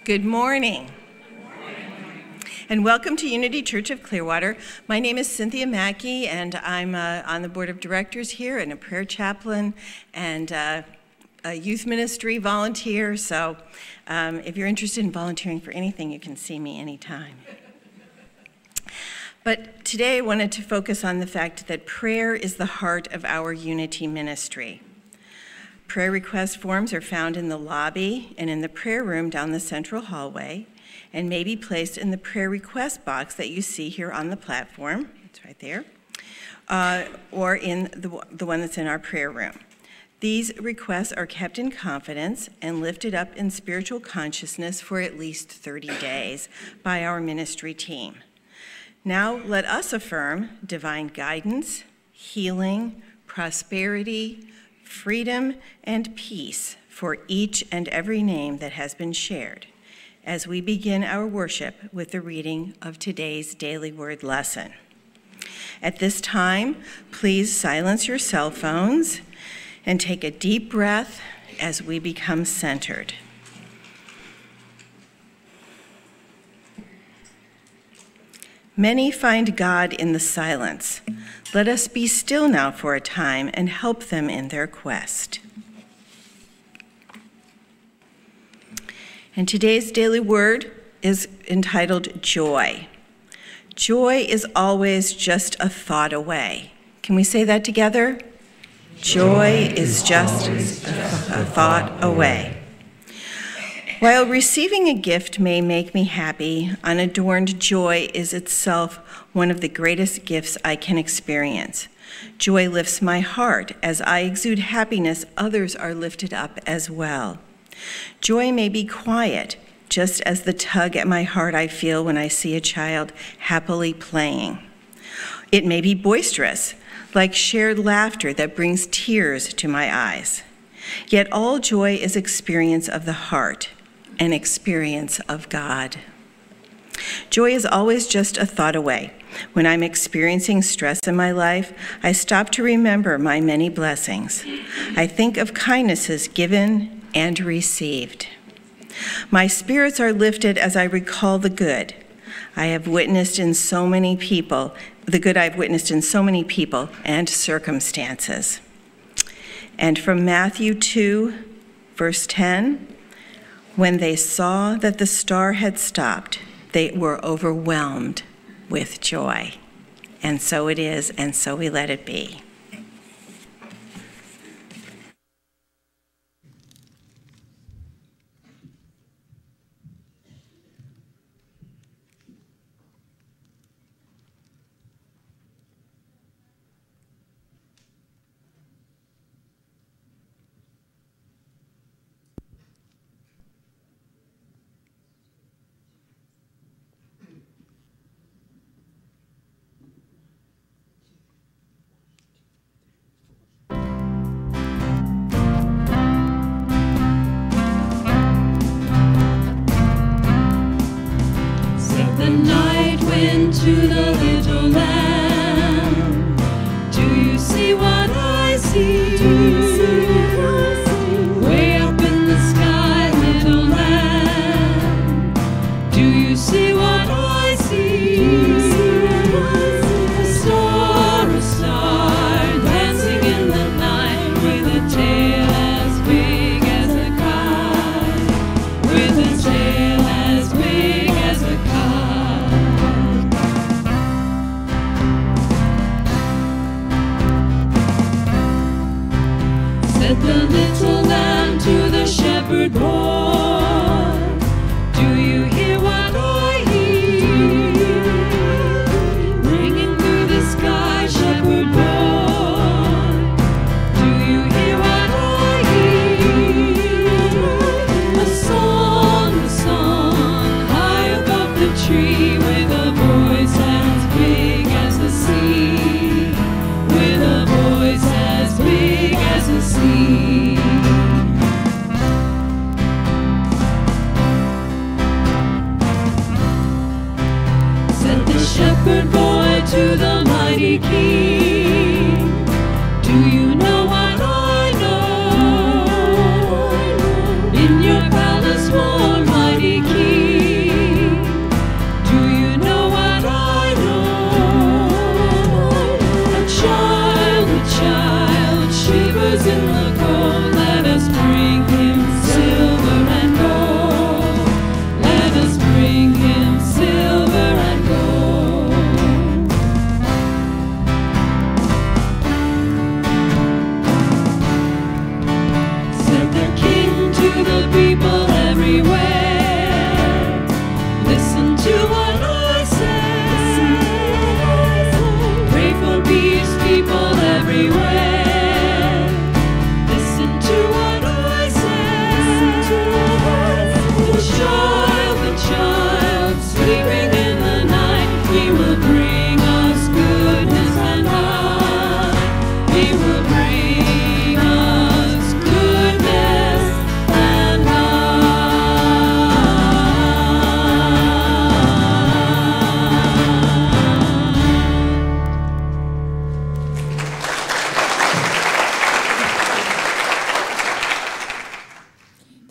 Good morning. And welcome to Unity Church of Clearwater. My name is Cynthia Mackey, and I'm on the board of directors here and a prayer chaplain and a youth ministry volunteer. So if you're interested in volunteering for anything, you can see me anytime. But today I wanted to focus on the fact that prayer is the heart of our Unity ministry. Prayer request forms are found in the lobby and in the prayer room down the central hallway, and may be placed in the prayer request box that you see here on the platform. It's right there. Or in the one that's in our prayer room. These requests are kept in confidence and lifted up in spiritual consciousness for at least 30 days by our ministry team. Now let us affirm divine guidance, healing, prosperity, freedom, and peace for each and every name that has been shared as we begin our worship with the reading of today's daily word lesson. At this time, please silence your cell phones and take a deep breath as we become centered. Many find God in the silence. Let us be still now for a time and help them in their quest. And today's daily word is entitled Joy. Joy is always just a thought away. Can we say that together? Joy is just a thought away. While receiving a gift may make me happy, unadorned joy is itself one of the greatest gifts I can experience. Joy lifts my heart. As I exude happiness, others are lifted up as well. Joy may be quiet, just as the tug at my heart I feel when I see a child happily playing. It may be boisterous, like shared laughter that brings tears to my eyes. Yet all joy is experience of the heart, an experience of God. Joy is always just a thought away. When I'm experiencing stress in my life, I stop to remember my many blessings. I think of kindnesses given and received. My spirits are lifted as I recall the good I have witnessed in so many people, the good I've witnessed in so many people and circumstances. And from Matthew 2, verse 10, when they saw that the star had stopped, they were overwhelmed with joy. And so it is, and so we let it be. To the little lamb, do you see what I see? Way up in the sky, little lamb, do you see what I see? A star, dancing in the night with a tail as big as a kite, with a tail as big as a kite. Said the little lamb to the shepherd boy, do you hear what I hear? Ringing through the sky, shepherd boy, do you hear what I hear? A song, high above the tree, with a voice as big as the sea, with a voice as big as the sea. Said the shepherd boy to the mighty king, do you know what I know? In your palace, more mighty king,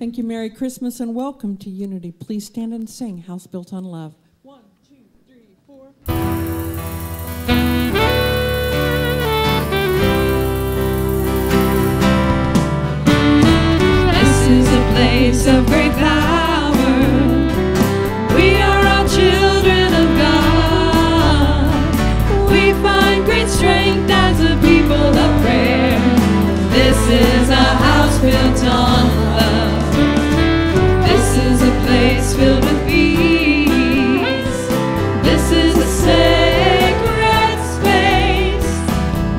Thank you, Merry Christmas, and welcome to Unity. Please stand and sing House Built on Love. 1, 2, 3, 4. This is a place of great power. We are all children of God. We find great strength as a people of prayer. This is a house built on love. This is a place filled with peace. This is a sacred space.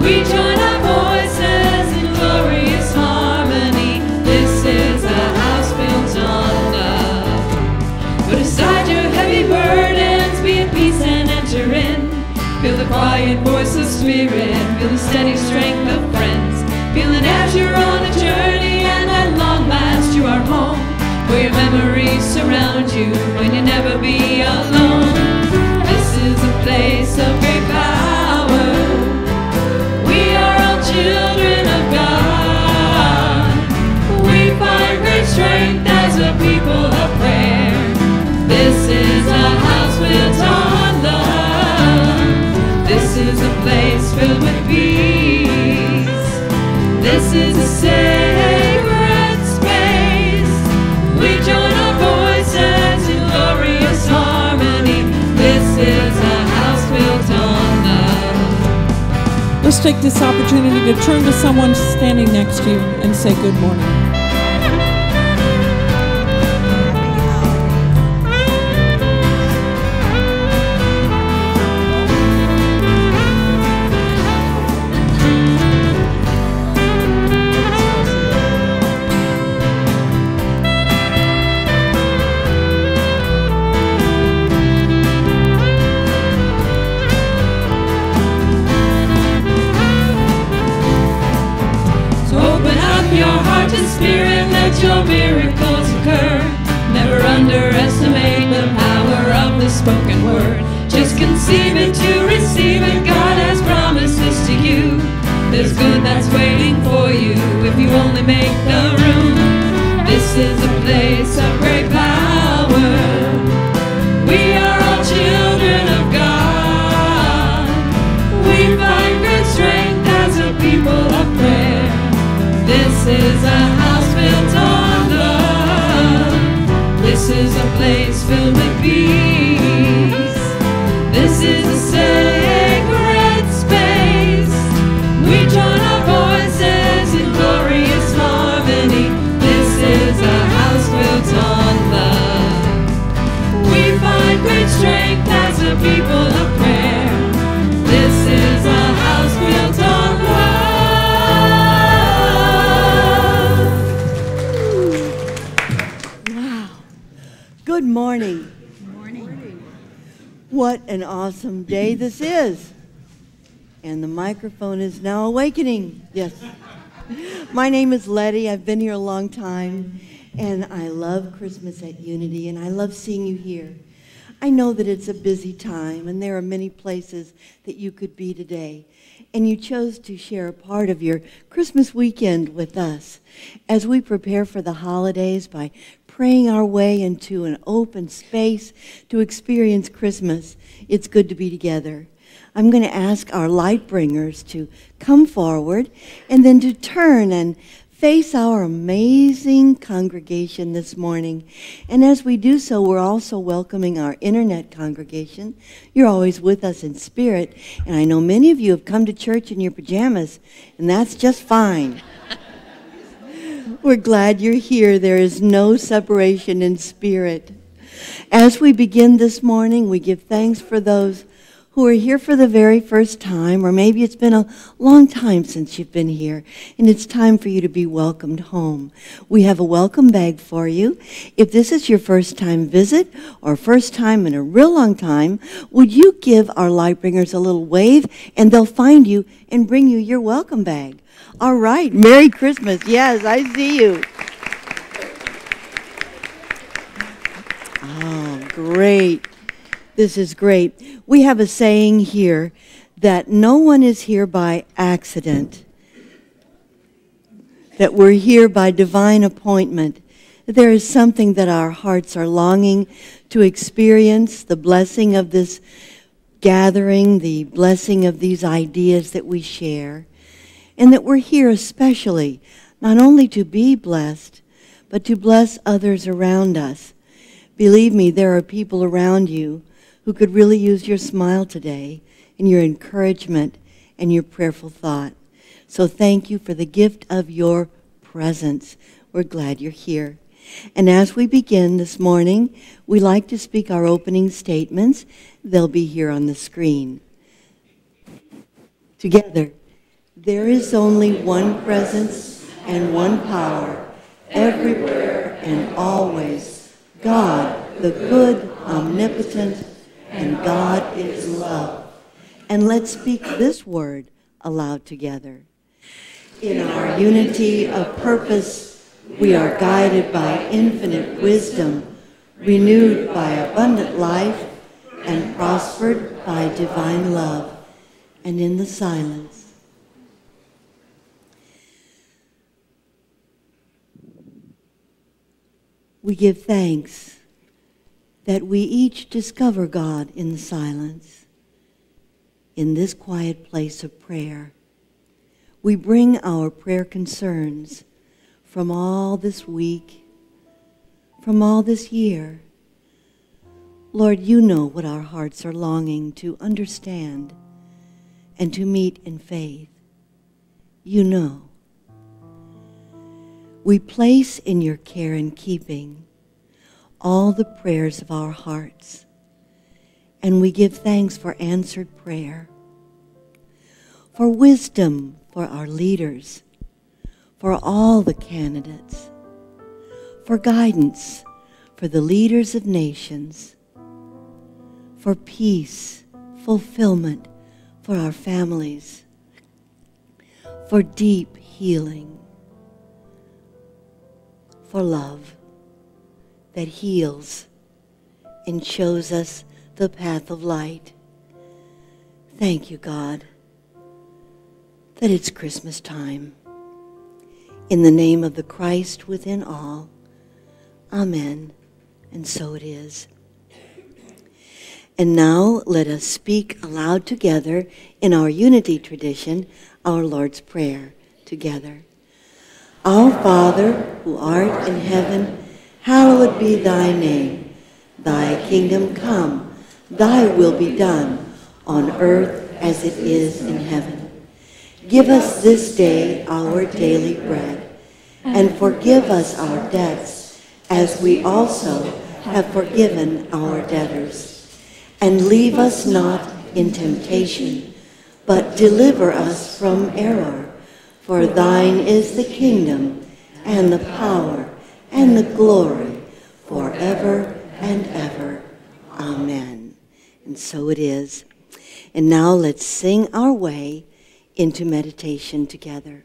We join our voices in glorious harmony. This is a house built on love. Put aside your heavy burdens, be at peace and enter in. Feel the quiet voice of spirit, feel the steady strength of friends. Feeling as you're on a journey and at long last you are home, where your memories surround you when you never be alone. This is a place of great power. We are all children of God. We find great strength as a people of prayer. This is a house built on love. This is a place filled with peace. This is a sacred space. We join our voices in glorious harmony. This is a house built on love. Let's take this opportunity to turn to someone standing next to you and say good morning. Spirit, let your miracles occur. Never underestimate the power of the spoken word. Just conceive it to receive it. God has promised this to you. There's good that's waiting for you if you only make the room. This is a place of great power. We are all children of God. We find great strength as a people of prayer. This is a house built on love. This is a place filled with peace. This is a sacred space. We join our voices in glorious harmony. This is a house built on love. We find great strength as a people of prayer. This is a house built on love. Good morning. Good morning. What an awesome day this is. And the microphone is now awakening. Yes. My name is Leddy. I've been here a long time. And I love Christmas at Unity. And I love seeing you here. I know that it's a busy time. And there are many places that you could be today. And you chose to share a part of your Christmas weekend with us as we prepare for the holidays by praying our way into an open space to experience Christmas. It's good to be together. I'm going to ask our light bringers to come forward and then to turn and face our amazing congregation this morning. And as we do so, we're also welcoming our internet congregation. You're always with us in spirit, and I know many of you have come to church in your pajamas, and that's just fine. We're glad you're here. There is no separation in spirit. As we begin this morning, we give thanks for those who are here for the very first time, or maybe it's been a long time since you've been here, and it's time for you to be welcomed home. We have a welcome bag for you. If this is your first time visit, or first time in a real long time, would you give our light bringers a little wave, and they'll find you and bring you your welcome bag. All right, Merry Christmas. Yes, I see you. Oh, great. This is great. We have a saying here that no one is here by accident, that we're here by divine appointment. There is something that our hearts are longing to experience, the blessing of this gathering, the blessing of these ideas that we share, and that we're here especially, not only to be blessed, but to bless others around us. Believe me, there are people around you who could really use your smile today and your encouragement and your prayerful thought. So thank you for the gift of your presence. We're glad you're here. And as we begin this morning, we like to speak our opening statements. They'll be here on the screen. Together, there is only one presence and one power, everywhere and always. God, the good, omnipotent, and God is love. And let's speak this word aloud together. In our unity of purpose, we are guided by infinite wisdom, renewed by abundant life, and prospered by divine love. And in the silence, we give thanks that we each discover God in the silence. In this quiet place of prayer, we bring our prayer concerns from all this week, from all this year. Lord, you know what our hearts are longing to understand and to meet in faith. You know. We place in your care and keeping all the prayers of our hearts, and we give thanks for answered prayer, for wisdom for our leaders, for all the candidates, for guidance for the leaders of nations, for peace, fulfillment for our families, for deep healing, for love that heals and shows us the path of light. Thank you, God, that it's Christmas time. In the name of the Christ within all, amen, and so it is. And now let us speak aloud together in our unity tradition, our Lord's Prayer together. Our Father, who art in heaven, hallowed be thy name. Thy kingdom come, thy will be done, on earth as it is in heaven. Give us this day our daily bread, and forgive us our debts, as we also have forgiven our debtors. And leave us not in temptation, but deliver us from error. For thine is the kingdom, and the power, and the glory, forever and ever. Amen. And so it is. And now let's sing our way into meditation together.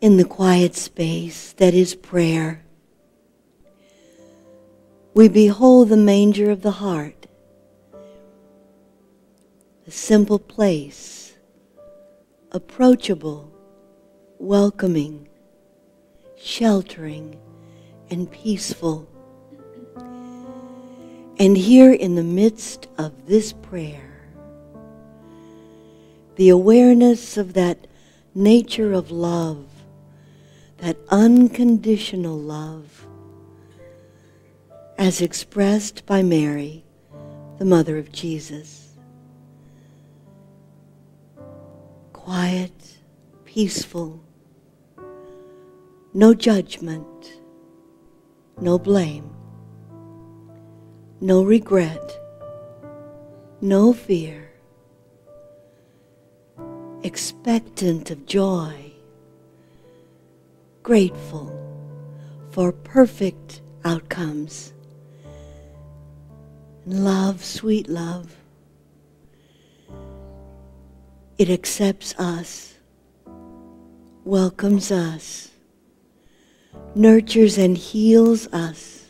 In the quiet space that is prayer, we behold the manger of the heart, a simple place, approachable, welcoming, sheltering, and peaceful. And here in the midst of this prayer, the awareness of that nature of love, that unconditional love as expressed by Mary, the mother of Jesus. Quiet, peaceful, no judgment, no blame, no regret, no fear, expectant of joy, grateful for perfect outcomes. Love, sweet love, it accepts us, welcomes us, nurtures and heals us,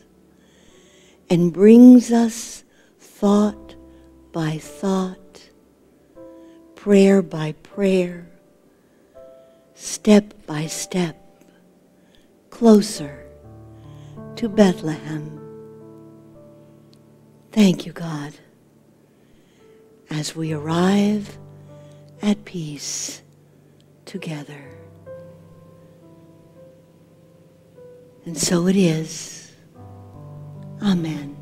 and brings us thought by thought, prayer by prayer, step by step, closer to Bethlehem. Thank you, God, as we arrive at peace together. And so it is. Amen.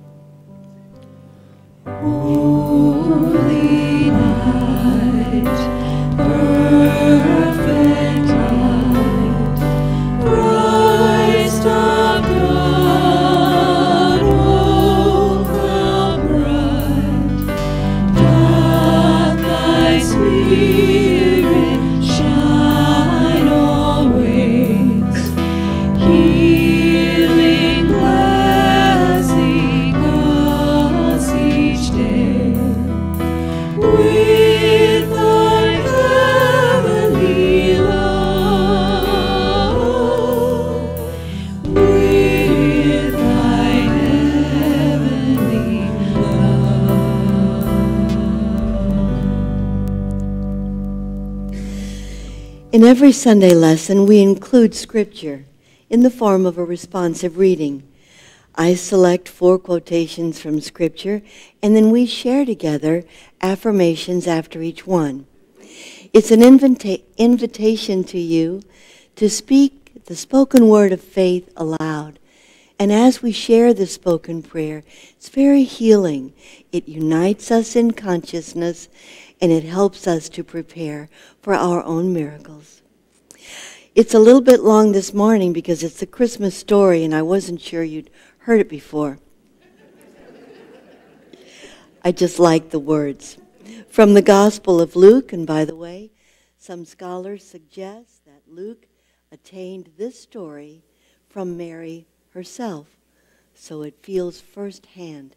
Holy night, perfect light, Christ of God, oh how bright, doth thy Spirit shine always, healing blessing us each day. With thy heavenly love, with thy heavenly love. In every Sunday lesson, we include Scripture in the form of a responsive reading. I select 4 quotations from Scripture, and then we share together affirmations after each one. It's an invitation to you to speak the spoken word of faith aloud. And as we share the spoken prayer, it's very healing. It unites us in consciousness, and it helps us to prepare for our own miracles. It's a little bit long this morning because it's a Christmas story, and I wasn't sure you'd heard it before. I just like the words. From the Gospel of Luke, and by the way, some scholars suggest that Luke attained this story from Mary herself, so it feels firsthand.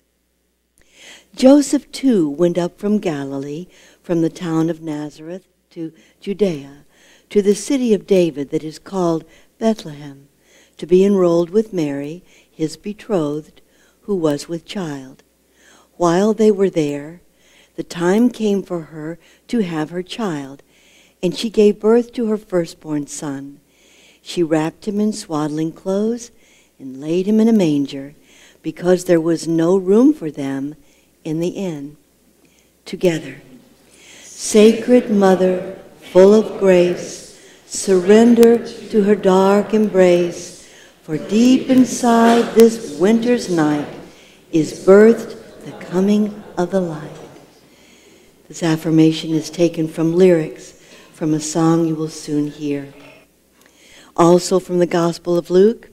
Joseph too went up from Galilee, from the town of Nazareth to Judea, to the city of David that is called Bethlehem, to be enrolled with Mary, his betrothed, who was with child. While they were there, the time came for her to have her child, and she gave birth to her firstborn son. She wrapped him in swaddling clothes and laid him in a manger, because there was no room for them in the inn. Together, Sacred Mother, full of grace, surrender to her dark embrace, for deep inside this winter's night is birthed the coming of the light. This affirmation is taken from lyrics from a song you will soon hear. Also from the Gospel of Luke,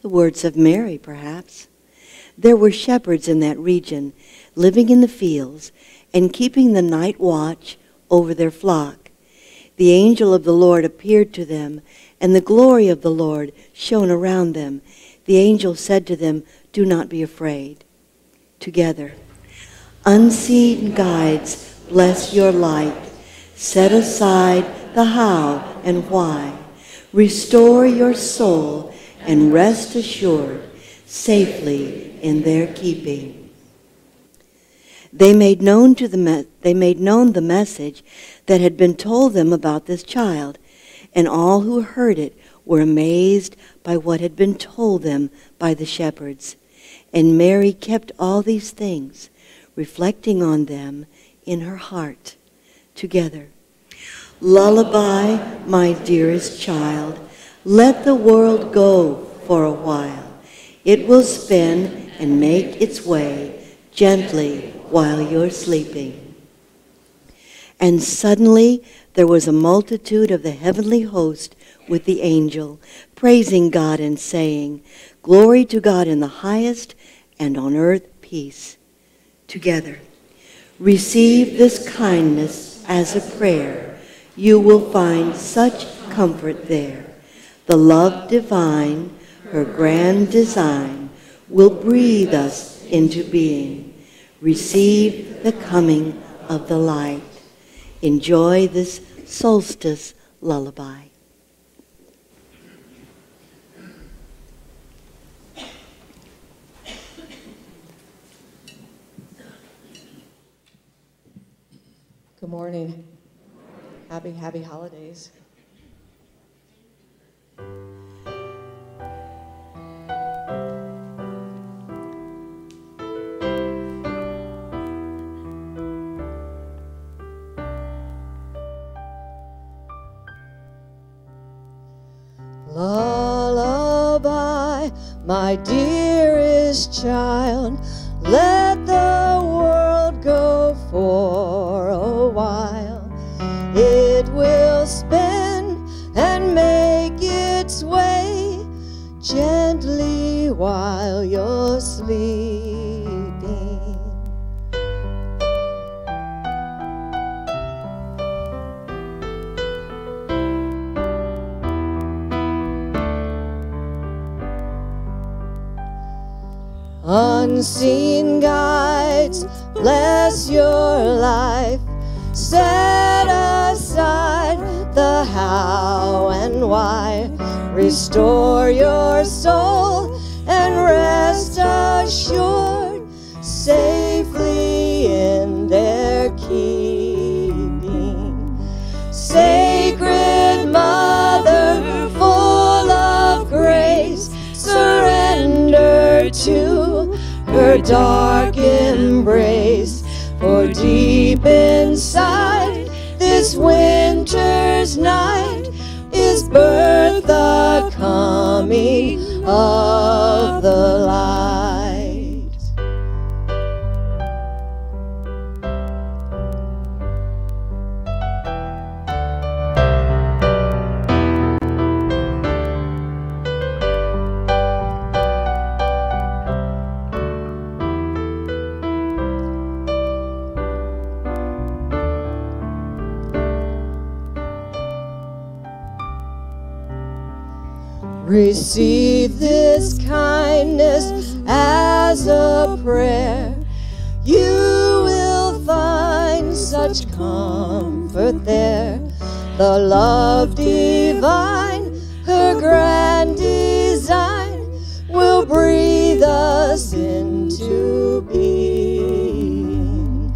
the words of Mary, perhaps. There were shepherds in that region, living in the fields and keeping the night watch over their flock. The angel of the Lord appeared to them, and the glory of the Lord shone around them. The angel said to them, "Do not be afraid." Together, unseen guides, bless your light. Set aside the how and why. Restore your soul and rest assured, safely in their keeping. They made known the message that had been told them about this child, and all who heard it were amazed by what had been told them by the shepherds. And Mary kept all these things, reflecting on them in her heart. Together, lullaby, my dearest child, Let the world go for a while. It will spin and make its way gently while you're sleeping. And suddenly there was a multitude of the heavenly host with the angel, praising God and saying, "Glory to God in the highest, and on earth peace." Together, receive this kindness as a prayer. You will find such comfort there. The love divine, her grand design, will breathe us into being. Receive the coming of the light. Enjoy this solstice lullaby. Good morning. Happy holidays. Lullaby, my dearest child, let the world go for a while. It will spin and make its way gently while you're sleeping. Unseen guides, bless your life. Set aside the how and why. Restore your soul and rest assured, safely in their keeping. Sacred Mother, full of grace, surrender to her dark embrace. For deep inside this winter's night is birth the coming of the light. Receive this kindness as a prayer. You will find such comfort there. The love divine, her grand design, will breathe us into being.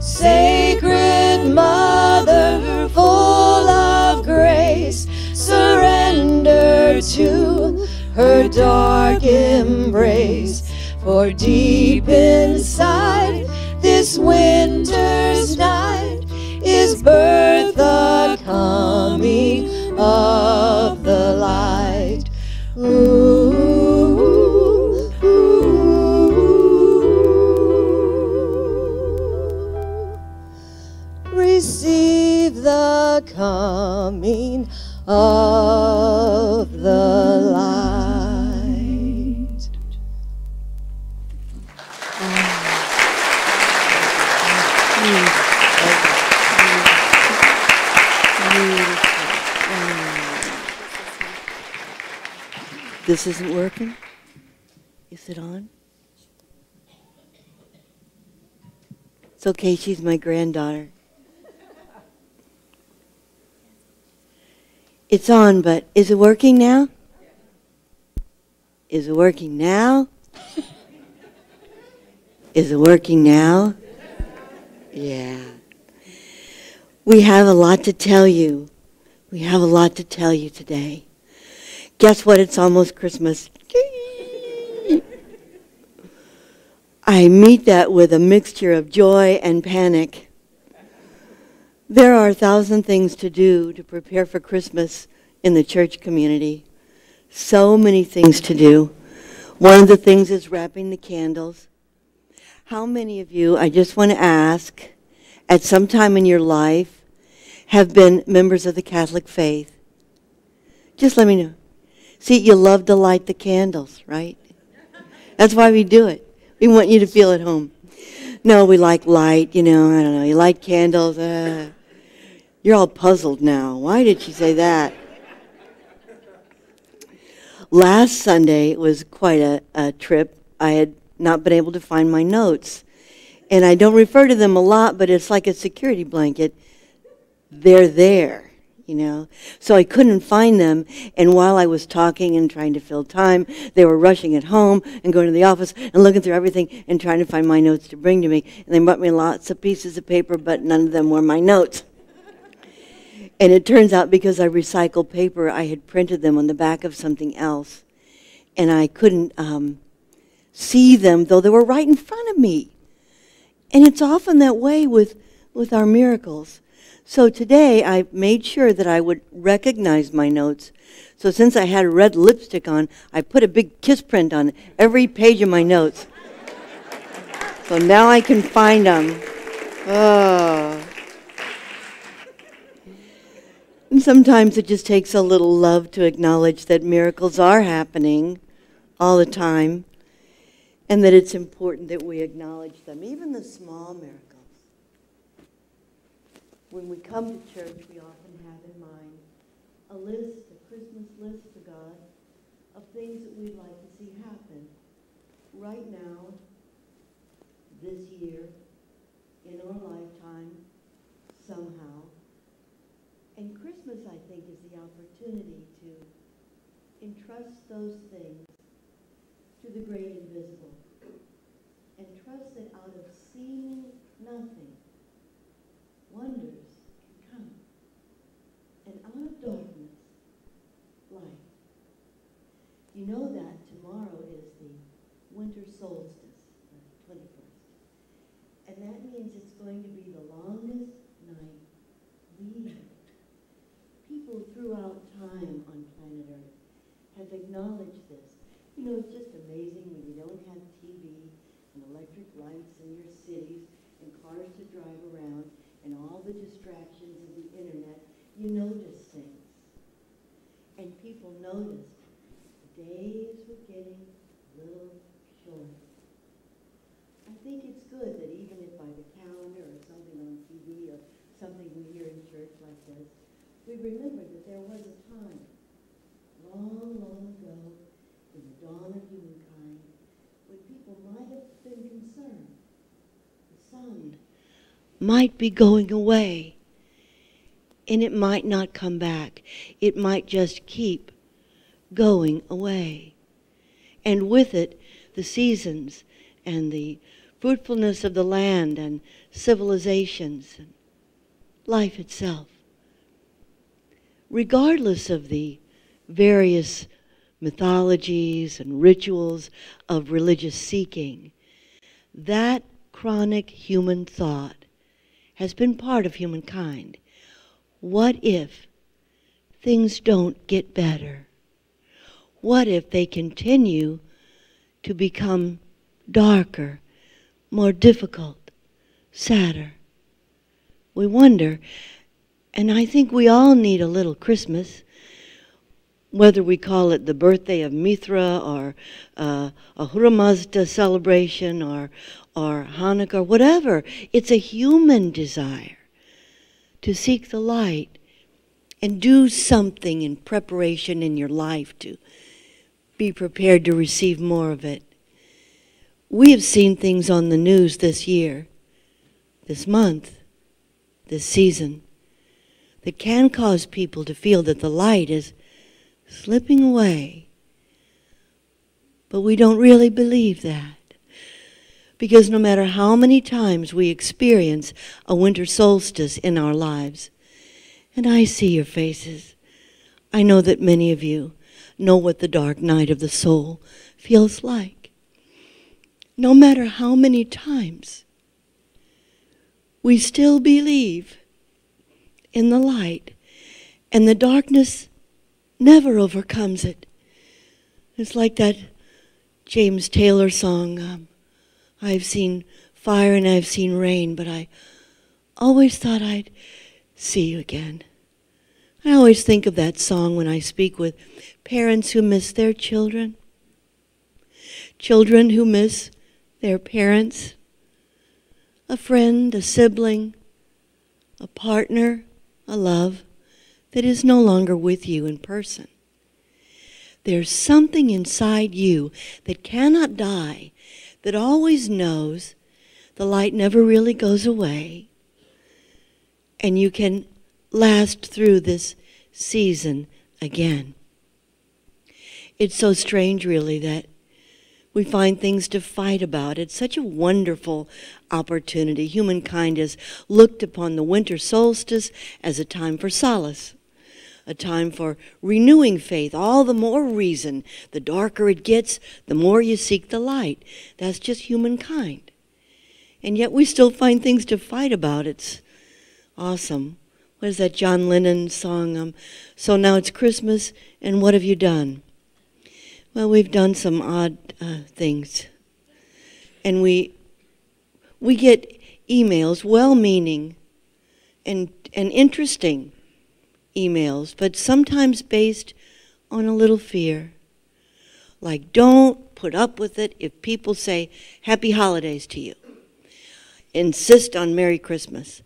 Sacred Mother, full of grace, surrender to her dark embrace. For deep inside this winter's night is birth the coming of the light. Ooh, ooh, ooh. Receive the coming of the light. This isn't working? Is it on? It's okay, she's my granddaughter. It's on, but is it working now? Is it working now? Is it working now? Yeah. We have a lot to tell you. We have a lot to tell you today. Guess what? It's almost Christmas. I meet that with a mixture of joy and panic. There are 1,000 things to do to prepare for Christmas in the church community. So many things to do. One of the things is wrapping the candles. How many of you, I just want to ask, at some time in your life, have been members of the Catholic faith? Just let me know. See, you love to light the candles, right? That's why we do it. We want you to feel at home. No, we like light, I don't know. You light candles. You're all puzzled now. Why did she say that? Last Sunday was quite a trip. I had not been able to find my notes. And I don't refer to them a lot, but it's like a security blanket. They're there, So I couldn't find them. And while I was talking and trying to fill time, they were rushing at home and going to the office and looking through everything and trying to find my notes to bring to me. And they brought me lots of pieces of paper, but none of them were my notes. And it turns out because I recycled paper, I had printed them on the back of something else. And I couldn't see them, though they were right in front of me. And it's often that way with our miracles. So today I made sure that I would recognize my notes. So since I had red lipstick on, I put a big kiss print on every page of my notes. So now I can find them. Oh. And sometimes it just takes a little love to acknowledge that miracles are happening all the time, and that it's important that we acknowledge them, even the small miracles. When we come to church, we often have in mind a Christmas list to God of things that we'd like to see happen right now, this year, in our lifetime, somehow. And Christmas, I think, is the opportunity to entrust those things to the great invisible. And trust that out of seeming nothing, wonders can come. And out of darkness, light. You know that tomorrow is the winter solstice, the 21st. And that means it's going to be the longest night we have. People throughout time on planet Earth have acknowledged this. It's just amazing when you don't have TV and electric lights in your cities and cars to drive around and all the distractions of the internet, you notice things. And people noticed the days were getting a little shorter. I think it's good that even if by the calendar or something on TV or something we hear in church like this, we remember that there was a time, long, long ago, in the dawn of humankind, when people might have been concerned. The sun might be going away, and it might not come back. It might just keep going away. And with it, the seasons and the fruitfulness of the land and civilizations and life itself. Regardless of the various mythologies and rituals of religious seeking, that chronic human thought has been part of humankind. What if things don't get better? What if they continue to become darker, more difficult, sadder? We wonder. And I think we all need a little Christmas, whether we call it the birthday of Mithra or a Ahura Mazda celebration or Hanukkah or whatever. It's a human desire to seek the light and do something in preparation in your life to be prepared to receive more of it. We have seen things on the news this year, this month, this season, that can cause people to feel that the light is slipping away. But we don't really believe that. Because no matter how many times we experience a winter solstice in our lives, and I see your faces, I know that many of you know what the dark night of the soul feels like. No matter how many times, we still believe in the light, and the darkness never overcomes it. It's like that James Taylor song, I've seen fire and I've seen rain, but I always thought I'd see you again. I always think of that song when I speak with parents who miss their children, children who miss their parents, a friend, a sibling, a partner, a love that is no longer with you in person. There's something inside you that cannot die, that always knows the light never really goes away, and you can last through this season again. It's so strange, really, that we find things to fight about. It's such a wonderful opportunity. Humankind has looked upon the winter solstice as a time for solace, a time for renewing faith. All the more reason, the darker it gets, the more you seek the light. That's just humankind. And yet we still find things to fight about. It's awesome. What is that John Lennon song? So now it's Christmas, and what have you done? Well, we've done some odd things. And we get emails, well-meaning and interesting emails, but sometimes based on a little fear. Like, don't put up with it if people say happy holidays to you. Insist on Merry Christmas.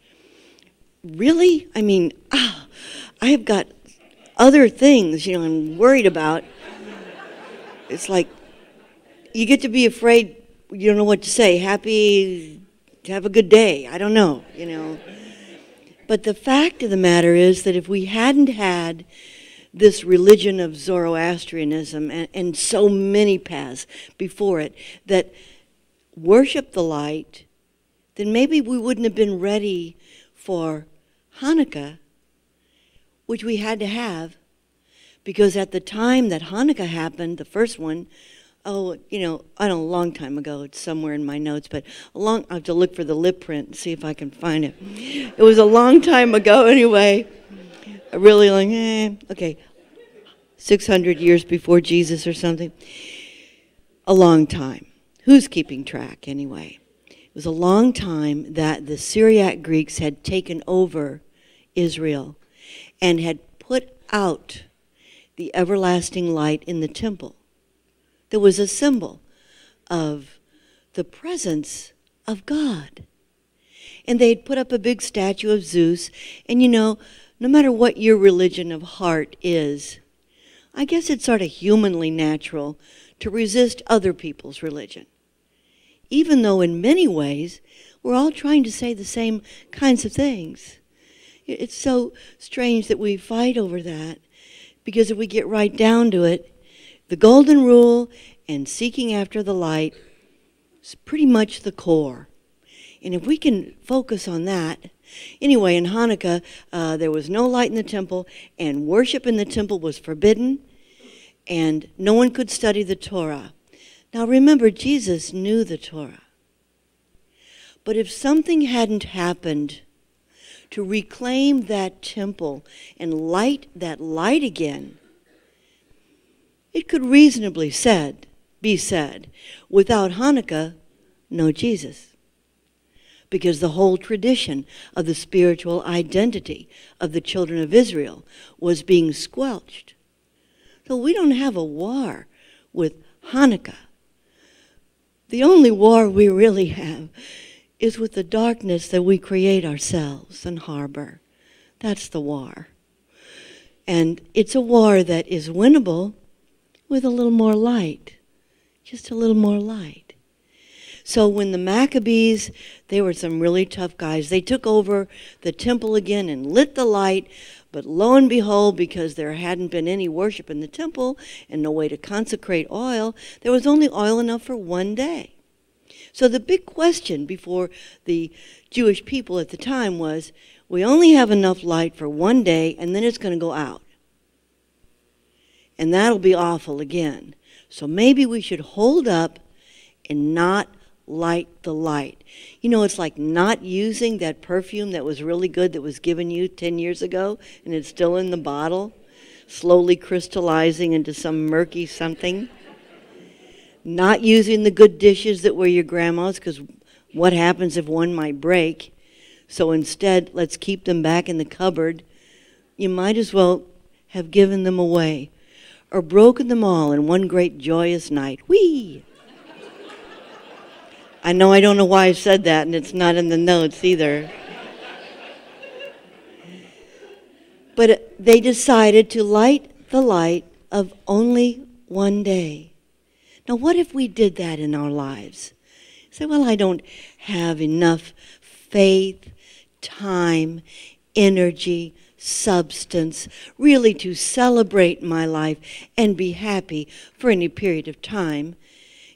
Really? I mean, I have got other things, I'm worried about. It's like, you get to be afraid, you don't know what to say. Happy, have a good day. I don't know, But the fact of the matter is that if we hadn't had this religion of Zoroastrianism and so many paths before it that worship the light, then maybe we wouldn't have been ready for Hanukkah, which we had to have, because at the time that Hanukkah happened, the first one, I don't know, a long time ago, it's somewhere in my notes, but I have to look for the lip print and see if I can find it. It was a long time ago anyway. Really okay, 600 years before Jesus or something. A long time. Who's keeping track anyway? It was a long time that the Syriac Greeks had taken over Israel and had put out the everlasting light in the temple. There was a symbol of the presence of God. And they had put up a big statue of Zeus. And no matter what your religion of heart is, I guess it's sort of humanly natural to resist other people's religion. Even though in many ways, we're all trying to say the same kinds of things. It's so strange that we fight over that, because if we get right down to it, the golden rule and seeking after the light is pretty much the core. And if we can focus on that, anyway, in Hanukkah, there was no light in the temple, and worship in the temple was forbidden, and no one could study the Torah. Now remember, Jesus knew the Torah. But if something hadn't happened to reclaim that temple and light that light again, it could reasonably be said, without Hanukkah, no Jesus. Because the whole tradition of the spiritual identity of the children of Israel was being squelched. So we don't have a war with Hanukkah. The only war we really have is with the darkness that we create ourselves and harbor. That's the war. And it's a war that is winnable with a little more light, just a little more light. So when the Maccabees, they were some really tough guys. They took over the temple again and lit the light, but lo and behold, because there hadn't been any worship in the temple and no way to consecrate oil, there was only oil enough for one day. So the big question before the Jewish people at the time was, we only have enough light for one day, and then it's going to go out. And that'll be awful again. So maybe we should hold up and not light the light. It's like not using that perfume that was really good that was given you 10 years ago, and it's still in the bottle. slowly crystallizing into some murky something. Not using the good dishes that were your grandma's, because what happens if one might break? So instead, let's keep them back in the cupboard. You might as well have given them away or broken them all in one great joyous night. Whee! I know I don't know why I said that, and it's not in the notes either. But they decided to light the light of only one day. Now, what if we did that in our lives? Say, well, I don't have enough faith, time, energy, substance, really to celebrate my life and be happy for any period of time.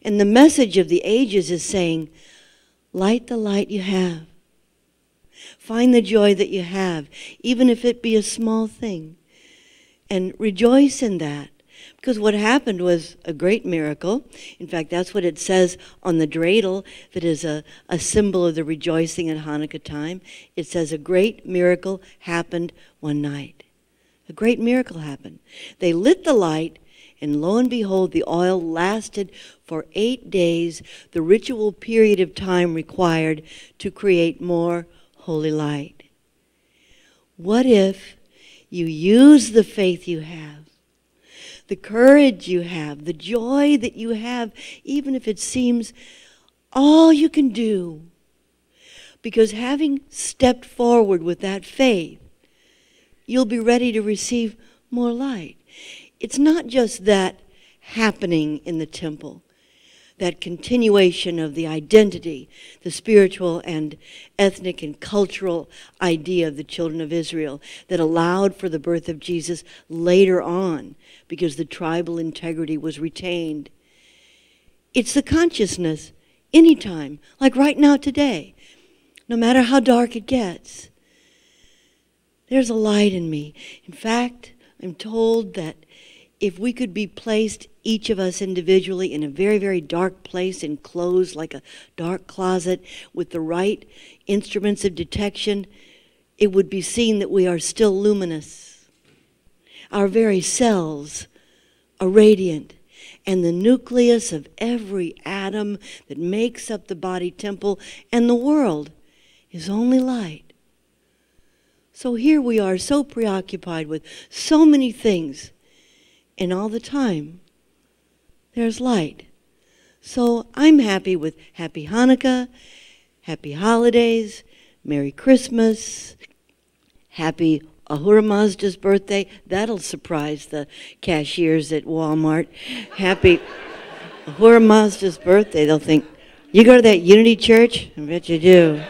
And the message of the ages is saying, light the light you have. Find the joy that you have, even if it be a small thing. And rejoice in that. Because what happened was a great miracle. In fact, that's what it says on the dreidel that is a symbol of the rejoicing at Hanukkah time. It says a great miracle happened one night. A great miracle happened. They lit the light, and lo and behold, the oil lasted for 8 days, the ritual period of time required to create more holy light. What if you use the faith you have, the courage you have, the joy that you have, even if it seems all you can do? Because having stepped forward with that faith, you'll be ready to receive more light. It's not just that happening in the temple, that continuation of the identity, the spiritual and ethnic and cultural idea of the children of Israel that allowed for the birth of Jesus later on because the tribal integrity was retained. It's the consciousness anytime, like right now today, no matter how dark it gets. There's a light in me. In fact, I'm told that if we could be placed, each of us individually, in a very, very dark place, enclosed like a dark closet, with the right instruments of detection, it would be seen that we are still luminous. Our very cells are radiant, and the nucleus of every atom that makes up the body temple and the world is only light. So here we are, so preoccupied with so many things, and all the time, there's light. So I'm happy with Happy Hanukkah, Happy Holidays, Merry Christmas, Happy Ahura Mazda's birthday. That'll surprise the cashiers at Walmart. Happy Ahura Mazda's birthday. They'll think, you go to that Unity Church? I bet you do.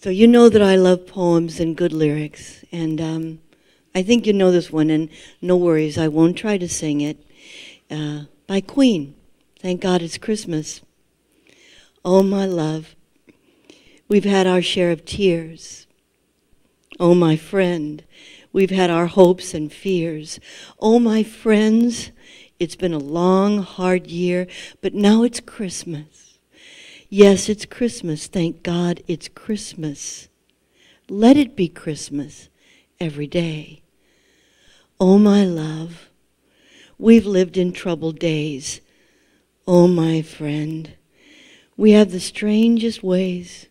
So you know that I love poems and good lyrics, and I think you know this one, and no worries, I won't try to sing it. By Queen, Thank God It's Christmas. Oh, my love, we've had our share of tears. Oh, my friend, we've had our hopes and fears. Oh, my friends, it's been a long, hard year, but now it's Christmas. Yes, it's Christmas. Thank God it's Christmas. Let it be Christmas every day. Oh, my love, we've lived in troubled days. Oh, my friend, we have the strangest ways.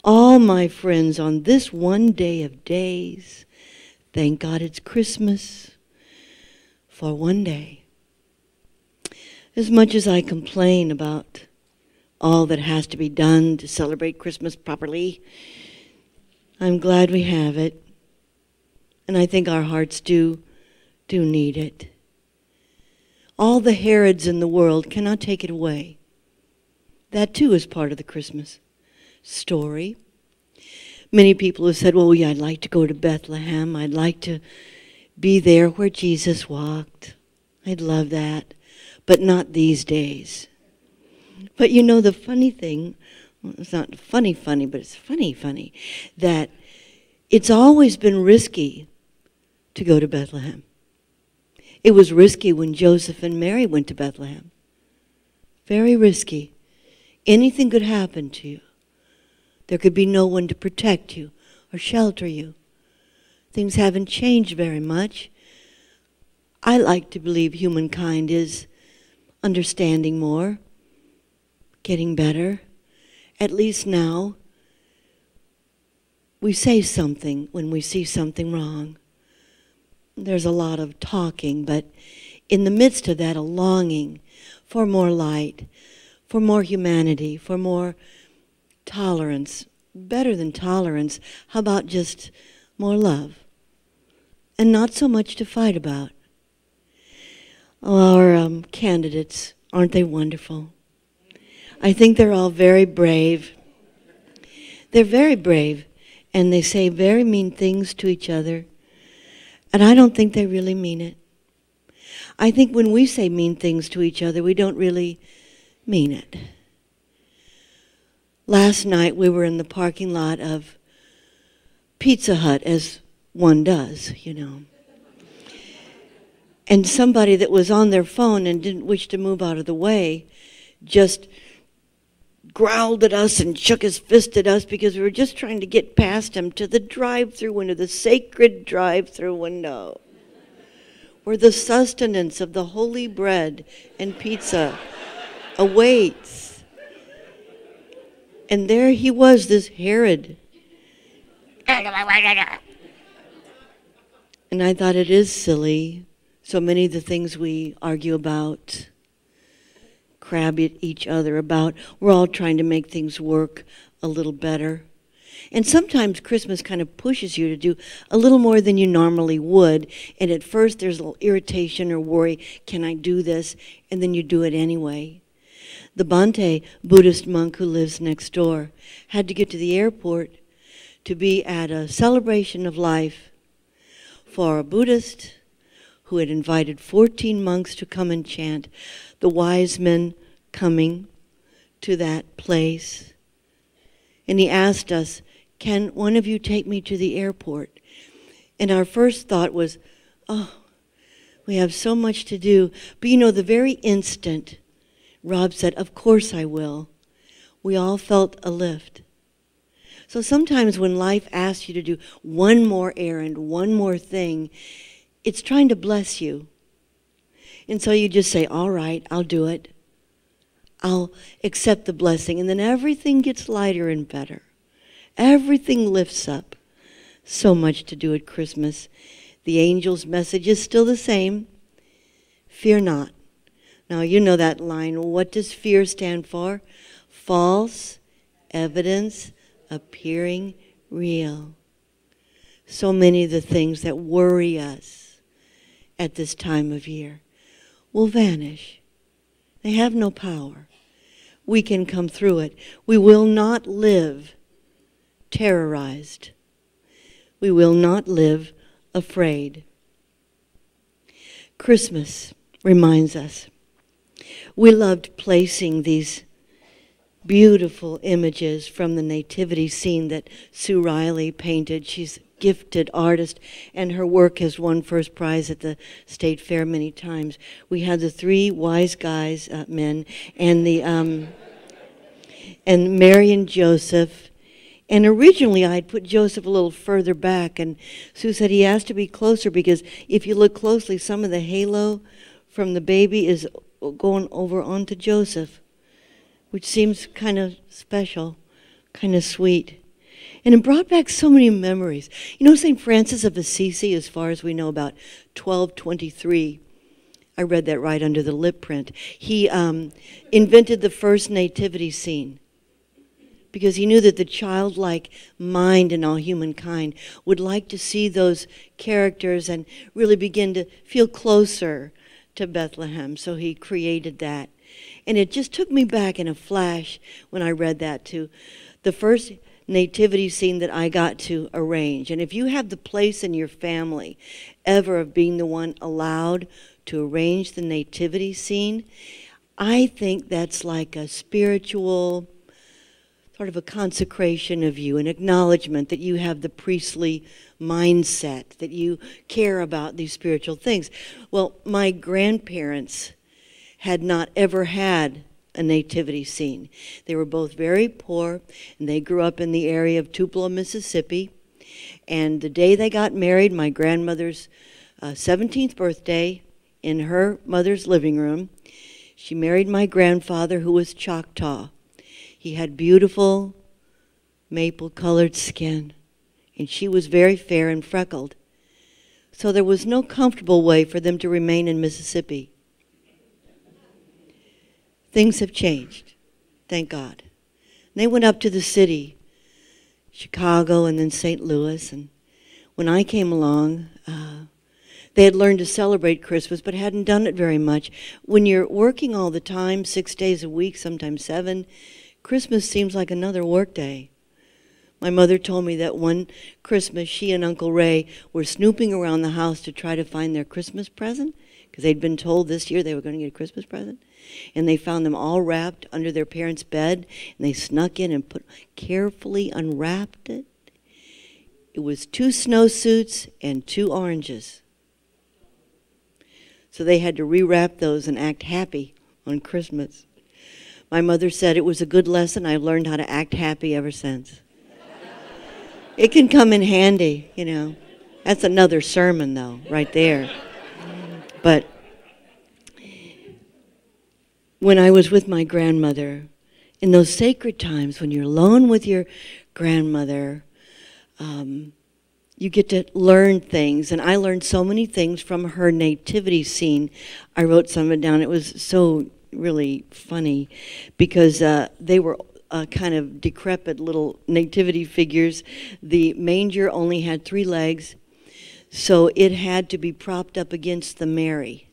All my friends, on this one day of days, thank God it's Christmas for one day. As much as I complain about all that has to be done to celebrate Christmas properly, I'm glad we have it. And I think our hearts do need it. All the Herods in the world cannot take it away. That too is part of the Christmas story. Many people have said, well, yeah, I'd like to go to Bethlehem. I'd like to be there where Jesus walked. I'd love that. But not these days. But you know the funny thing, well, it's not funny, but it's funny, that it's always been risky to go to Bethlehem. It was risky when Joseph and Mary went to Bethlehem. Very risky. Anything could happen to you. There could be no one to protect you or shelter you. Things haven't changed very much. I like to believe humankind is understanding more, getting better. At least now, we say something when we see something wrong. There's a lot of talking, but in the midst of that, a longing for more light, for more humanity, for more tolerance. Better than tolerance, how about just more love? And not so much to fight about. Our candidates, aren't they wonderful? I think they're all very brave. They're very brave, and they say very mean things to each other. And I don't think they really mean it. I think when we say mean things to each other, we don't really mean it. Last night we were in the parking lot of Pizza Hut, as one does, you know. And somebody that was on their phone and didn't wish to move out of the way just growled at us and shook his fist at us because we were just trying to get past him to the drive-through window, the sacred drive-through window, where the sustenance of the holy bread and pizza awaits. And there he was, this Herod. And I thought, it is silly. So many of the things we argue about, crab at each other about, we're all trying to make things work a little better. And sometimes Christmas kind of pushes you to do a little more than you normally would. And at first there's a little irritation or worry, can I do this? And then you do it anyway. The Bhante Buddhist monk who lives next door had to get to the airport to be at a celebration of life for a Buddhist who had invited 14 monks to come and chant, the wise men coming to that place. And he asked us, can one of you take me to the airport? And our first thought was, oh, we have so much to do. But you know, the very instant Rob said, of course I will, we all felt a lift. So sometimes when life asks you to do one more errand, one more thing, it's trying to bless you. And so you just say, all right, I'll do it. I'll accept the blessing. And then everything gets lighter and better. Everything lifts up. So much to do at Christmas. The angel's message is still the same. Fear not. Now you know that line. What does fear stand for? False evidence appearing real. So many of the things that worry us at this time of year will vanish. They have no power. We can come through it. We will not live terrorized. We will not live afraid. Christmas reminds us. We loved placing these beautiful images from the nativity scene that Sue Riley painted. She's a gifted artist, and her work has won first prize at the state fair many times. We had the three wise guys, men, and the and Mary and Joseph. And originally I had put Joseph a little further back, and Sue said he has to be closer because if you look closely, some of the halo from the baby is going over onto Joseph, which seems kind of special, kind of sweet. And it brought back so many memories. You know, St. Francis of Assisi, as far as we know, about 1223, I read that right under the lip print, he invented the first nativity scene because he knew that the childlike mind in all humankind would like to see those characters and really begin to feel closer to Bethlehem. So he created that. And it just took me back in a flash when I read that to the first nativity scene that I got to arrange. And if you have the place in your family ever of being the one allowed to arrange the nativity scene, I think that's like a spiritual sort of a consecration of you, an acknowledgement that you have the priestly mindset, that you care about these spiritual things. Well, my grandparents had not ever had a nativity scene. They were both very poor, and they grew up in the area of Tupelo, Mississippi. And the day they got married, my grandmother's 17th birthday, in her mother's living room, she married my grandfather, who was Choctaw. He had beautiful maple-colored skin, and she was very fair and freckled. So there was no comfortable way for them to remain in Mississippi. Things have changed, thank God. And they went up to the city, Chicago and then St. Louis, and when I came along, they had learned to celebrate Christmas but hadn't done it very much. When you're working all the time, 6 days a week, sometimes 7, Christmas seems like another work day. My mother told me that one Christmas, she and Uncle Ray were snooping around the house to try to find their Christmas present, because they'd been told this year they were going to get a Christmas present. And they found them all wrapped under their parents' bed, and they snuck in and carefully unwrapped it. It was 2 snowsuits and 2 oranges. So they had to rewrap those and act happy on Christmas. My mother said it was a good lesson. I've learned how to act happy ever since. It can come in handy, you know. That's another sermon, though, right there. But when I was with my grandmother, in those sacred times when you're alone with your grandmother, you get to learn things. And I learned so many things from her nativity scene. I wrote some of it down. It was so really funny because they were kind of decrepit little nativity figures. The manger only had 3 legs, so it had to be propped up against the Mary.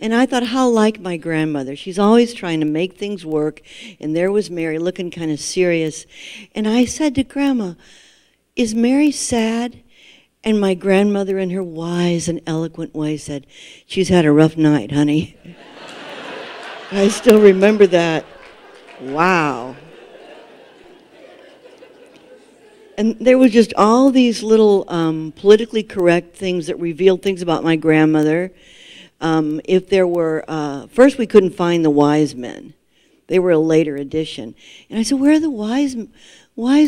And I thought, how like my grandmother. She's always trying to make things work, and there was Mary looking kind of serious. And I said to Grandma, is Mary sad? And my grandmother, in her wise and eloquent way, said, she's had a rough night, honey. I still remember that. Wow. And there was just all these little politically correct things that revealed things about my grandmother. If there were, first we couldn't find the wise men. They were a later addition. And I said, where are the wise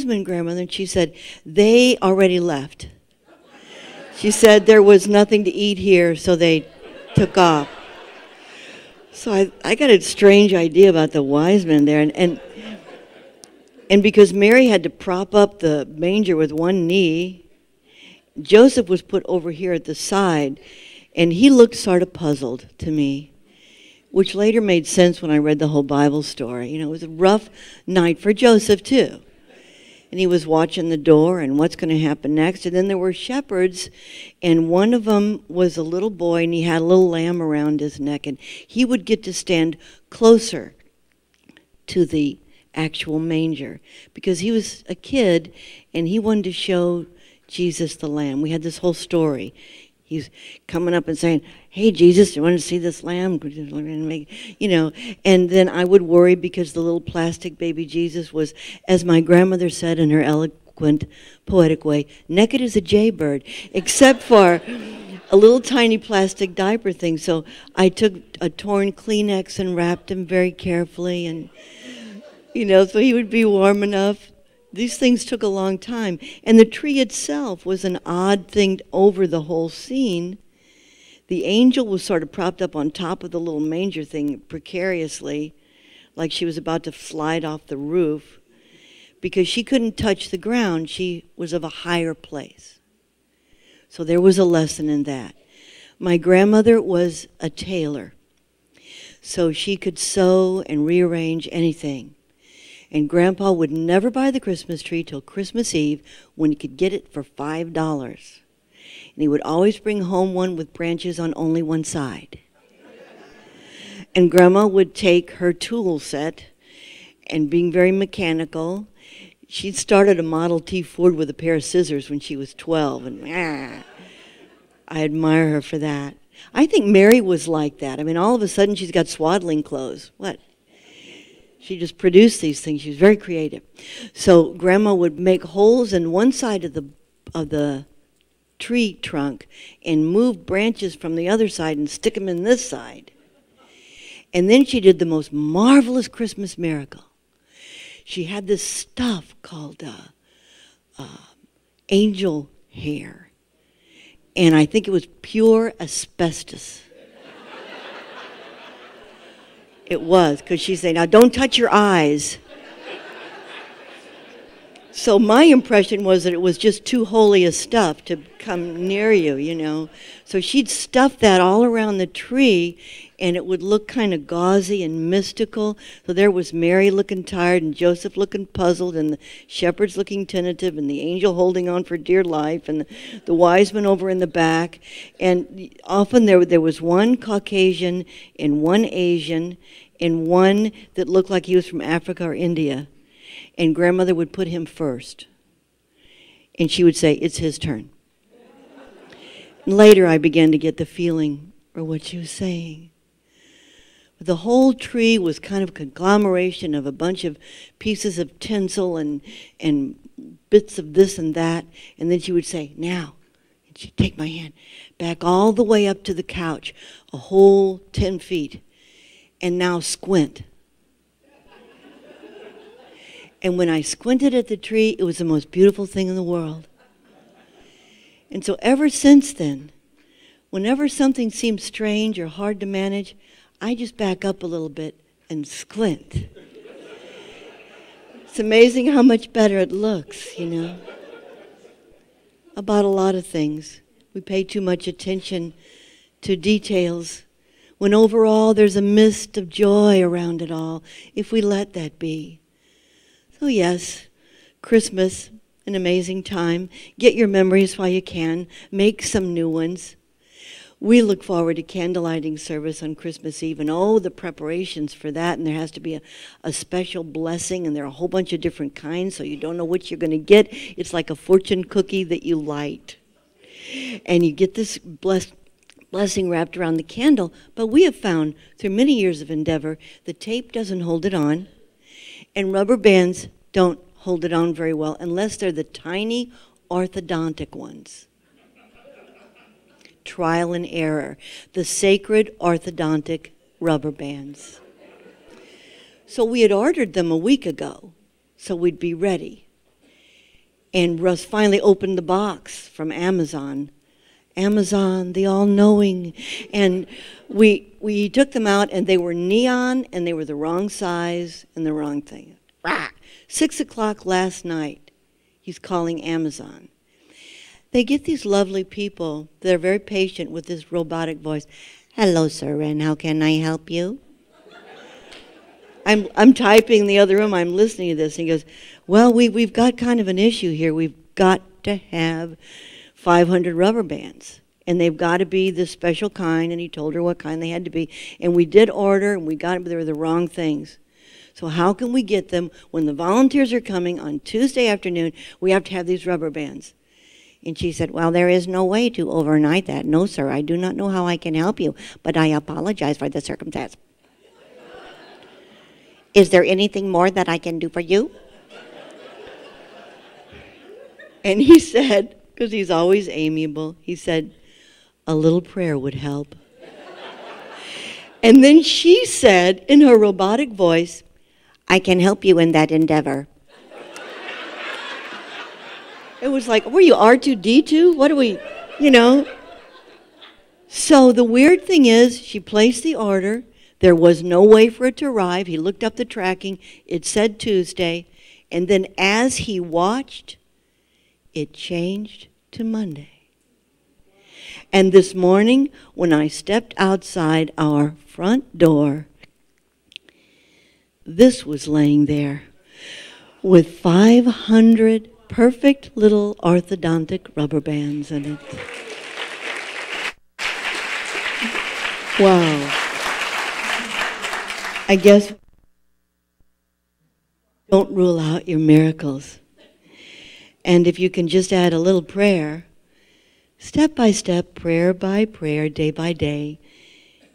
men, grandmother? And she said, they already left. She said there was nothing to eat here, so they took off. So I got a strange idea about the wise men there. And because Mary had to prop up the manger with one knee, Joseph was put over here at the side, and he looked sort of puzzled to me, which later made sense when I read the whole Bible story. You know, it was a rough night for Joseph, too. And he was watching the door and what's going to happen next. And then there were shepherds, and one of them was a little boy, and he had a little lamb around his neck, and he would get to stand closer to the actual manger because he was a kid, and he wanted to show Jesus the lamb. We had this whole story. He's coming up and saying, hey, Jesus, you want to see this lamb? You know, and then I would worry because the little plastic baby Jesus was, as my grandmother said in her eloquent, poetic way, naked as a jaybird, except for a little tiny plastic diaper thing. So I took a torn Kleenex and wrapped him very carefully, and, you know, so he would be warm enough. These things took a long time. And the tree itself was an odd thing over the whole scene. The angel was sort of propped up on top of the little manger thing precariously, like she was about to slide off the roof. Because she couldn't touch the ground, she was of a higher place. So there was a lesson in that. My grandmother was a tailor, so she could sew and rearrange anything. And Grandpa would never buy the Christmas tree till Christmas Eve when he could get it for $5. And he would always bring home one with branches on only one side. And Grandma would take her tool set, and being very mechanical, she'd started a Model T Ford with a pair of scissors when she was 12. And I admire her for that. I think Mary was like that. I mean, all of a sudden she's got swaddling clothes. What? She just produced these things. She was very creative. So Grandma would make holes in one side of the tree trunk and move branches from the other side and stick them in this side. And then she did the most marvelous Christmas miracle. She had this stuff called angel hair. And I think it was pure asbestos. It was, because she said, now don't touch your eyes. So my impression was that it was just too holy a stuff to come near you, you know. So she'd stuff that all around the tree, and it would look kind of gauzy and mystical. So there was Mary looking tired, and Joseph looking puzzled, and the shepherds looking tentative, and the angel holding on for dear life, and the wise men over in the back. And often there was one Caucasian and one Asian and one that looked like he was from Africa or India. And grandmother would put him first. And she would say, it's his turn. And later I began to get the feeling for what she was saying. The whole tree was kind of a conglomeration of a bunch of pieces of tinsel and bits of this and that. And then she would say, now. And she'd take my hand back all the way up to the couch, a whole 10 feet. And now squint. And when I squinted at the tree, it was the most beautiful thing in the world. And so ever since then, whenever something seems strange or hard to manage, I just back up a little bit and squint. It's amazing how much better it looks, you know. About a lot of things. We pay too much attention to details, when overall there's a mist of joy around it all, if we let that be. So yes, Christmas, an amazing time. Get your memories while you can. Make some new ones. We look forward to candlelighting service on Christmas Eve, and oh, the preparations for that, and there has to be a special blessing, and there are a whole bunch of different kinds, so you don't know which you're going to get. It's like a fortune cookie that you light. And you get this blessing wrapped around the candle, but we have found through many years of endeavor, the tape doesn't hold it on. And rubber bands don't hold it on very well unless they're the tiny orthodontic ones. Trial and error. The sacred orthodontic rubber bands. So we had ordered them a week ago, so we'd be ready. And Russ finally opened the box from Amazon. Amazon, the all-knowing. And we took them out, and they were neon, and they were the wrong size and the wrong thing. 6 o'clock last night, he's calling Amazon. They get these lovely people that are very patient with this robotic voice. Hello, sir, and how can I help you? I'm typing in the other room. I'm listening to this. And he goes, well, we've got kind of an issue here. We've got to have 500 rubber bands. And they've got to be this special kind. And he told her what kind they had to be. And we did order, and we got them, but they were the wrong things. So how can we get them when the volunteers are coming on Tuesday afternoon? We have to have these rubber bands. And she said, well, there is no way to overnight that. No, sir, I do not know how I can help you, but I apologize for the circumstance. Is there anything more that I can do for you? And he said, because he's always amiable, he said, a little prayer would help. And then she said in her robotic voice, I can help you in that endeavor. It was like, were you R2-D2? What do we, you know? So the weird thing is, she placed the order. There was no way for it to arrive. He looked up the tracking. It said Tuesday. And then as he watched, it changed to Monday. And this morning, when I stepped outside our front door, this was laying there with 500 perfect little orthodontic rubber bands in it. Wow. I guess don't rule out your miracles. And if you can just add a little prayer, step by step, prayer by prayer, day by day,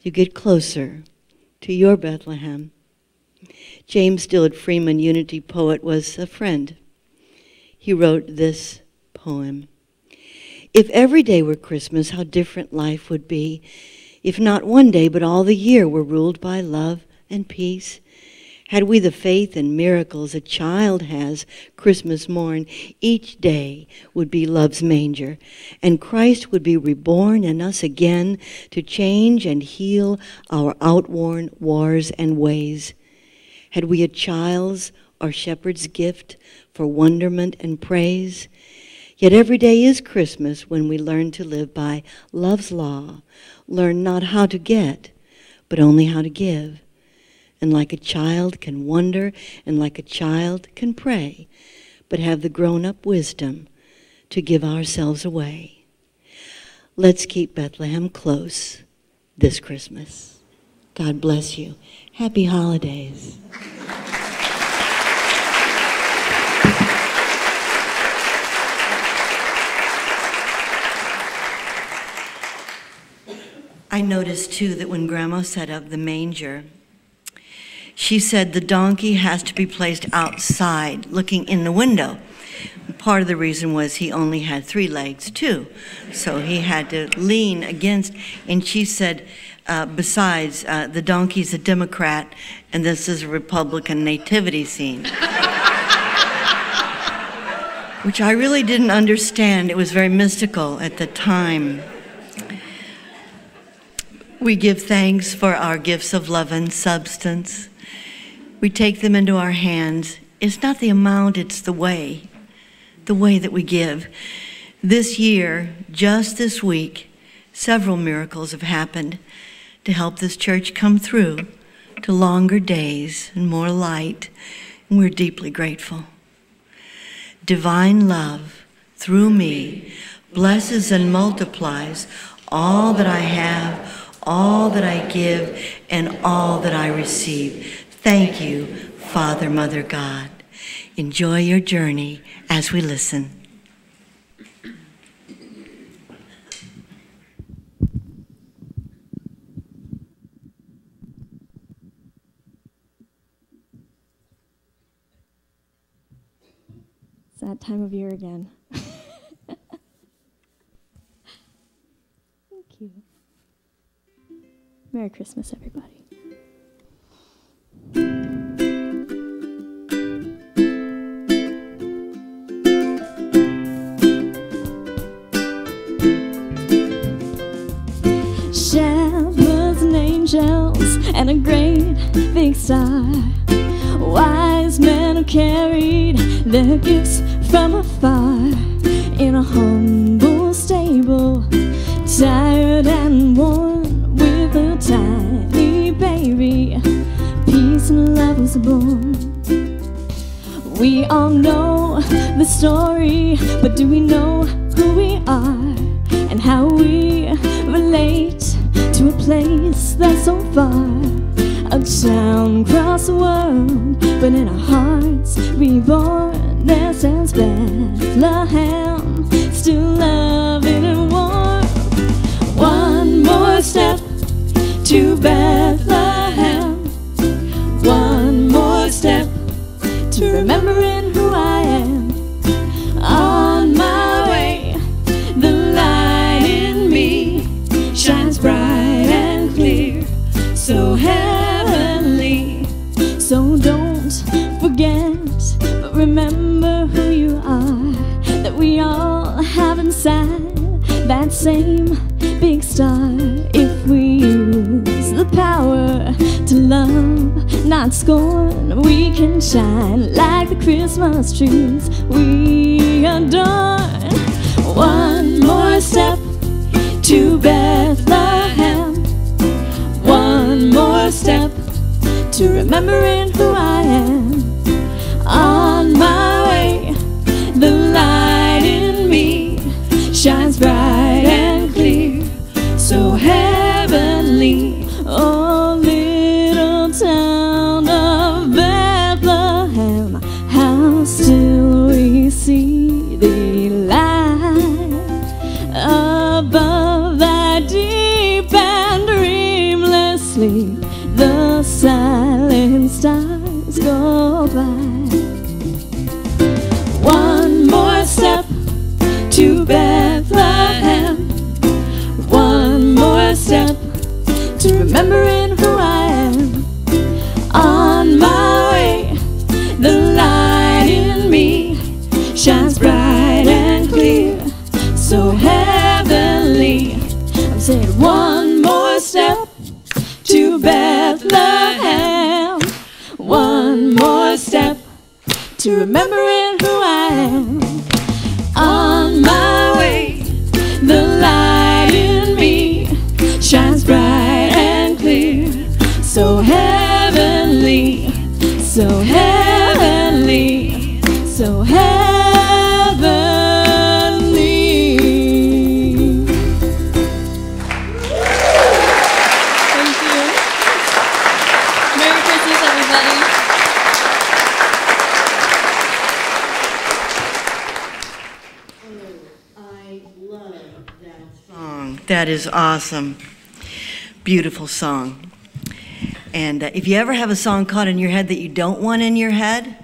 you get closer to your Bethlehem. James Stillett Freeman, Unity poet, was a friend. He wrote this poem. If every day were Christmas, how different life would be. If not one day, but all the year were ruled by love and peace. Had we the faith and miracles a child has Christmas morn, each day would be love's manger, and Christ would be reborn in us again to change and heal our outworn wars and ways. Had we a child's or shepherd's gift for wonderment and praise, yet every day is Christmas when we learn to live by love's law, learn not how to get, but only how to give. And like a child can wonder, and like a child can pray, but have the grown-up wisdom to give ourselves away. Let's keep Bethlehem close this Christmas. God bless you. Happy holidays. I noticed, too, that when Grandma set up the manger, she said the donkey has to be placed outside, looking in the window. Part of the reason was he only had 3 legs, too, so he had to lean against. And she said, besides, the donkey's a Democrat, and this is a Republican nativity scene. Which I really didn't understand. It was very mystical at the time. We give thanks for our gifts of love and substance. We take them into our hands. It's not the amount, it's the way that we give. This year, just this week, several miracles have happened to help this church come through to longer days and more light, and we're deeply grateful. Divine love, through me, blesses and multiplies all that I have, all that I give, and all that I receive. Thank you, Father, Mother, God. Enjoy your journey as we listen. It's that time of year again. Thank you. Merry Christmas, everybody. Shepherds and angels and a great big star, wise men who carried their gifts from afar, in a humble stable, tired and worn, with a tiny baby, peace and love was born. We all know the story, but do we know who we are and how we relate to a place that's so far? A town across the world, but in our hearts reborn, there stands Bethlehem, still loving and warm. One more step to Bethlehem, one more step to remembering who I am. On my way, the light in me shines bright and clear, so heavenly. So don't forget, but remember who you are, that we all have inside that same big star. If we use the power to love, not scorn, we can shine like the Christmas trees we adorn. One more step to Bethlehem, one more step to remembering who I am. On my way, the light in me shines bright and clear, so heavenly. Oh, little town of Bethlehem, how still we see thee lie above that deep and dreamless sleep. The silent stars go by. remembering who I am. On my way, the light in me shines bright and clear, so heavenly, so heavenly, so heavenly. Thank you. Merry Christmas, everybody. I love that song. That is awesome. Beautiful song. And if you ever have a song caught in your head that you don't want in your head,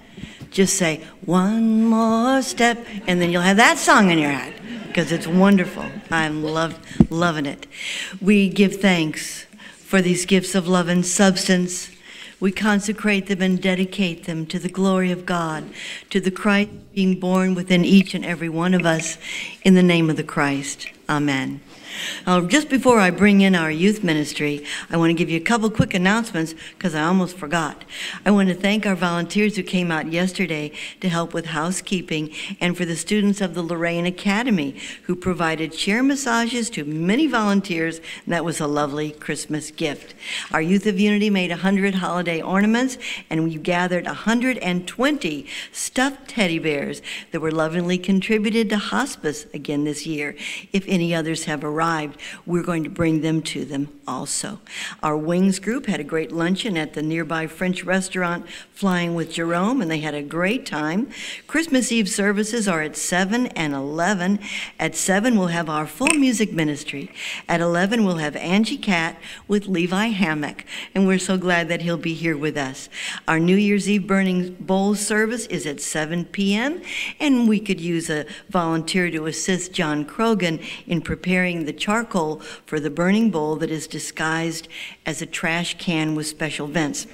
just say, one more step, and then you'll have that song in your head, because it's wonderful. I'm loving it. We give thanks for these gifts of love and substance. We consecrate them and dedicate them to the glory of God, to the Christ being born within each and every one of us, in the name of the Christ. Amen. Just before I bring in our youth ministry, I want to give you a couple quick announcements because I almost forgot. I want to thank our volunteers who came out yesterday to help with housekeeping, and for the students of the Lorraine Academy who provided chair massages to many volunteers. And that was a lovely Christmas gift. Our Youth of Unity made 100 holiday ornaments, and we gathered 120 stuffed teddy bears that were lovingly contributed to hospice again this year. If any others have arrived, we're going to bring them to them also. Our Wings group had a great luncheon at the nearby French restaurant Flying with Jerome, and they had a great time. Christmas Eve services are at 7 and 11. At 7, we'll have our full music ministry. At 11, we'll have Angie Catt with Leddy Hammock, and we're so glad that he'll be here with us. Our New Year's Eve burning bowl service is at 7 p.m., and we could use a volunteer to assist John Krogan in preparing the charcoal for the burning bowl that is disguised as a trash can with special vents.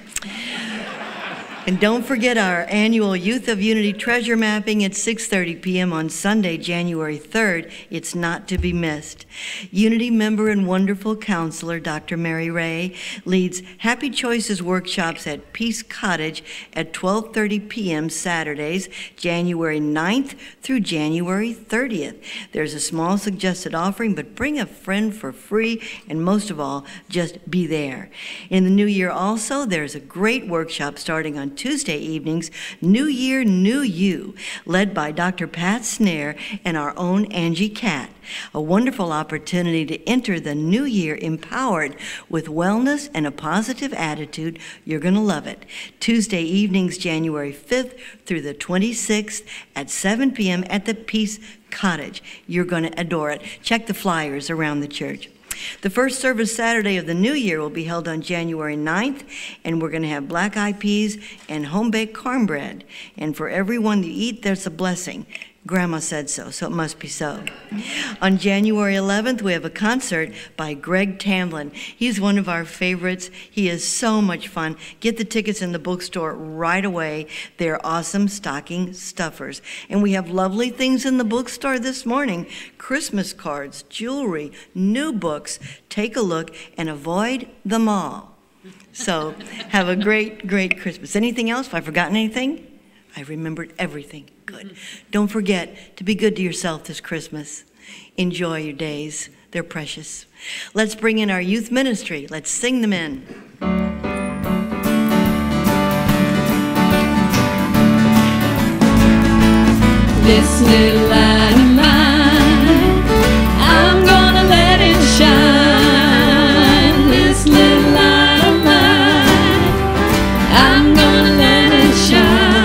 And don't forget our annual Youth of Unity treasure mapping at 6:30 p.m. on Sunday, January 3rd. It's not to be missed. Unity member and wonderful counselor Dr. Mary Ray leads Happy Choices workshops at Peace Cottage at 12:30 p.m. Saturdays, January 9th through January 30th. There's a small suggested offering, but bring a friend for free, and most of all, just be there. In the new year also, there's a great workshop starting on Tuesday evenings, New Year, New You, led by Dr. Pat Snare and our own Angie Catt. A wonderful opportunity to enter the new year empowered with wellness and a positive attitude. You're going to love it. Tuesday evenings, January 5th through the 26th at 7 p.m. at the Peace Cottage. You're going to adore it. Check the flyers around the church. The first service Saturday of the new year will be held on January 9th, and we're going to have black eyed peas and home-baked cornbread. And for everyone to eat, there's a blessing. Grandma said so, so it must be so. On January 11th, we have a concert by Greg Tamblin. He's one of our favorites. He is so much fun. Get the tickets in the bookstore right away. They're awesome stocking stuffers. And we have lovely things in the bookstore this morning. Christmas cards, jewelry, new books. Take a look and avoid them all. So have a great, great Christmas. Anything else? Have I forgotten anything? I remembered everything. Good. Don't forget to be good to yourself this Christmas. Enjoy your days. They're precious. Let's bring in our youth ministry. Let's sing them in. This little light of mine, I'm gonna let it shine. This little light of mine, I'm gonna let it shine.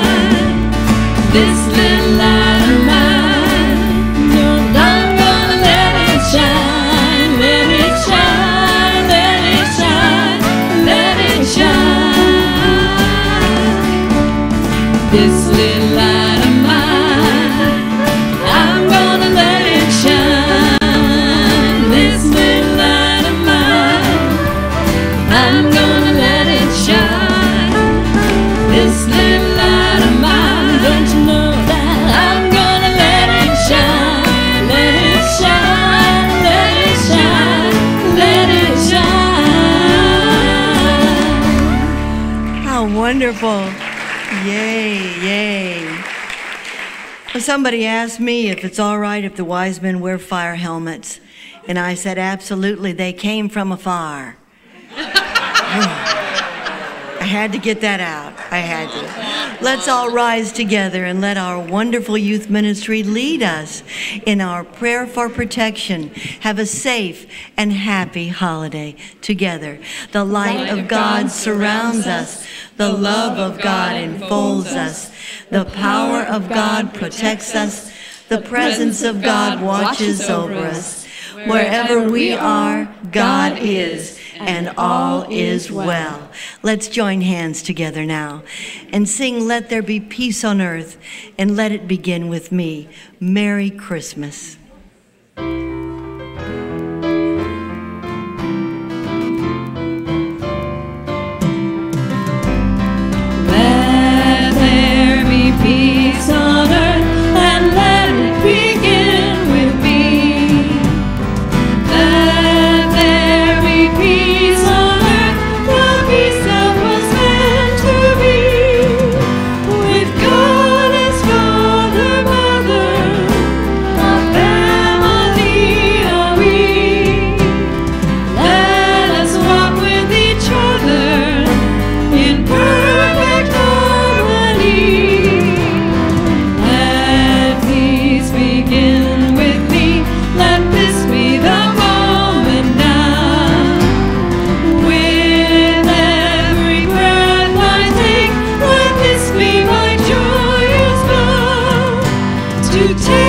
This little light of mine, no, I'm gonna let it shine. Let it shine, let it shine, let it shine. This little light of mine, I'm Somebody asked me if it's all right if the wise men wear fire helmets. And I said, absolutely, they came from afar. I had to get that out. I had to. Let's all rise together and let our wonderful youth ministry lead us in our prayer for protection. Have a safe and happy holiday together. The light of God surrounds us. The love of God enfolds us. The power of God protects us. The presence of God watches over us. Wherever we are, God is, and all is well. Let's join hands together now and sing Let There Be Peace on Earth, and let it begin with me. Merry Christmas. Let there be peace on earth, and let it begin with me. Let there be peace on earth, the peace that was meant to be. With God as Father, Mother, a family are we. Let us walk with each other in perfect harmony. Let peace begin with me. Let this be the moment now. With every breath I take, let this be my joyous vow to take